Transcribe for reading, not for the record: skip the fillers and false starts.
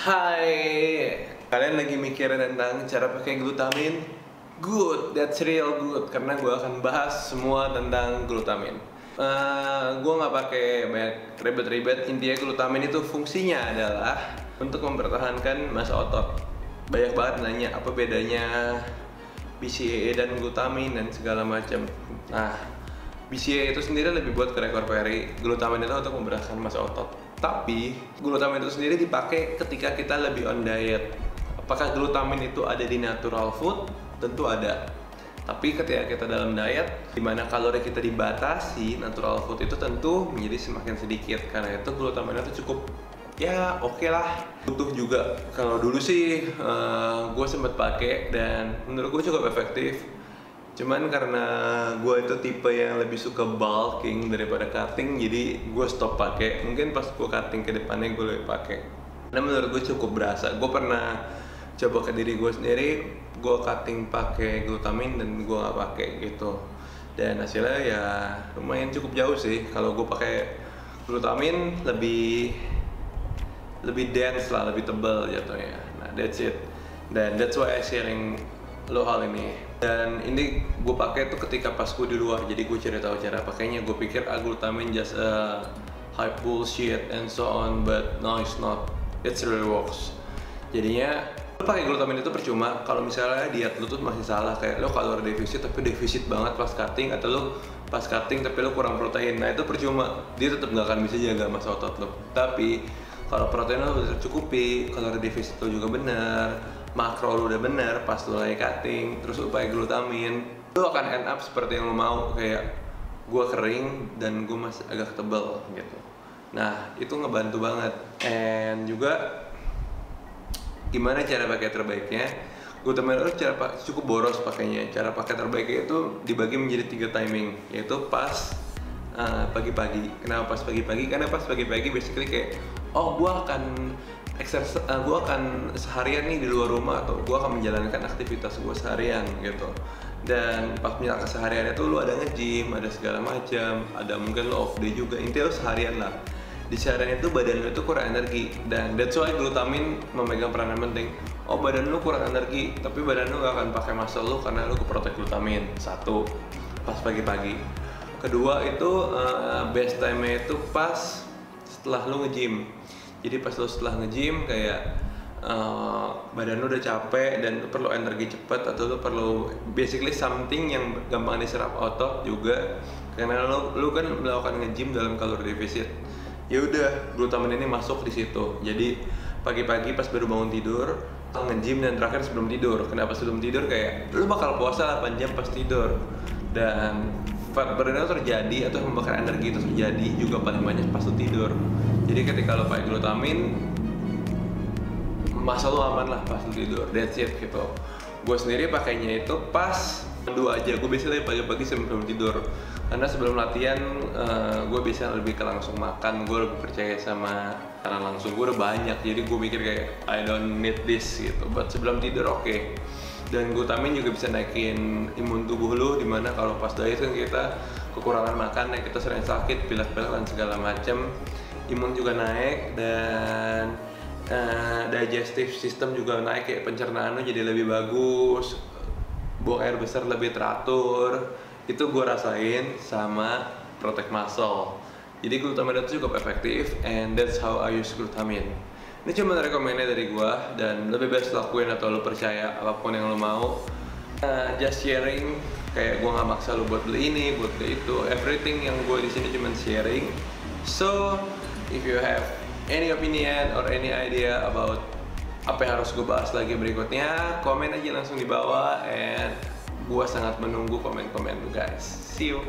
Hai, kalian lagi mikirin tentang cara pakai glutamin? Good, that's real good. Karena gue akan bahas semua tentang glutamin. Gue nggak pakai banyak ribet-ribet. Intinya glutamin itu fungsinya adalah untuk mempertahankan massa otot. Banyak banget nanya apa bedanya BCAA dan glutamin dan segala macam. Nah, BCAA itu sendiri lebih buat ke recovery, glutamin itu untuk memberatkan massa otot. Tapi glutamin itu sendiri dipakai ketika kita lebih on diet. Apakah glutamin itu ada di natural food? Tentu ada. Tapi ketika kita dalam diet, di mana kalori kita dibatasi, natural food itu tentu menjadi semakin sedikit. Karena itu glutamin itu cukup, ya oke lah. Butuh juga. Kalau dulu sih gue sempat pakai dan menurut gue cukup efektif. Cuman karena gue itu tipe yang lebih suka bulking daripada cutting, jadi gue stop pakai. Mungkin pas gue cutting ke depannya gue lebih pakai. Karena menurut gue cukup berasa. Gue pernah coba ke diri gue sendiri, gue cutting pakai glutamin dan gue nggak pakai gitu. Dan hasilnya ya lumayan cukup jauh sih. Kalau gue pakai glutamin lebih dense lah, lebih tebal jatuhnya. Nah that's it. Dan that's why I sharing lo hal ini. Dan ini gue pakai tuh ketika pas gue di luar, jadi gue cari tahu cara pakainya. Gue pikir glutamin just a hype bullshit and so on, but no it's not, it really works. Jadinya lo pakai glutamin itu percuma kalau misalnya diet lo tuh masih salah, kayak lo kalori defisit tapi defisit banget pas cutting, atau lo pas cutting tapi lo kurang protein. Nah itu percuma, dia tetap nggak akan bisa jaga massa otot lo. Tapi kalau protein lo udah tercukupi, kalori defisit lo juga benar, makro lu udah bener pas lu lagi cutting, terus lu pakai glutamin, lu akan end up seperti yang lu mau, kayak gua kering dan gua masih agak tebel gitu. Nah itu ngebantu banget. And juga gimana cara pakai terbaiknya? Glutamin itu cukup boros pakainya. Cara pakai terbaiknya itu dibagi menjadi 3 timing, yaitu pas pagi-pagi. Kenapa pas pagi-pagi? Karena pas pagi-pagi basically kayak, oh gua akan gue akan seharian nih di luar rumah, atau gue akan menjalankan aktivitas gue seharian gitu. Dan pas menjalankan seharian itu lu ada nge-gym, ada segala macam, ada mungkin lu off day juga. Intinya lu seharian lah. Di seharian itu badan lu itu kurang energi, dan that's why glutamin memegang peranan penting. Oh badan lu kurang energi, tapi badan lu gak akan pakai muscle lu karena lu keprotek glutamin. Satu, pas pagi-pagi. Kedua itu best time-nya itu pas setelah lu nge-gym. Jadi pas lo setelah nge-gym kayak badan lo udah capek dan lo perlu energi cepat, atau lo perlu basically something yang gampang diserap otot juga, karena lo kan melakukan nge-gym dalam kalori defisit. Ya udah, glutamin ini masuk di situ. Jadi pagi-pagi pas baru bangun tidur, nge-gym, dan terakhir sebelum tidur. Kenapa sebelum tidur? Kayak lo bakal puasa 8 jam pas tidur, dan fat burn itu terjadi atau membakar energi itu terjadi juga paling banyak pas lo tidur. Jadi ketika lo pakai glutamin, masa lo aman lah pas lo tidur, that's it gitu. Gue sendiri pakainya itu pas 2 aja, gue biasanya pagi-pagi sebelum tidur. Karena sebelum latihan, gue bisa lebih ke langsung makan, gue lebih percaya sama karena langsung, gue udah banyak. Jadi gue mikir kayak, I don't need this gitu, buat sebelum tidur oke. Dan glutamin juga bisa naikin imun tubuh lo, dimana kalau pas diet kan kita kekurangan makan, ya kita sering sakit, pilek-pilek dan segala macam. Imun juga naik, dan digestive system juga naik, kayak pencernaan lo jadi lebih bagus, buang air besar lebih teratur. Itu gue rasain sama protect muscle. Jadi glutamin itu cukup efektif, and that's how I use glutamin. Ini cuma rekomendasi dari gue, dan lebih best lakuin atau lo percaya apapun yang lo mau. Just sharing, kayak gue nggak maksa lo buat beli ini, buat beli itu. Everything yang gue di sini cuma sharing. So if you have any opinion or any idea about apa yang harus gue bahas lagi berikutnya, komen aja langsung di bawah, and gue sangat menunggu komen-komen lu guys. See you!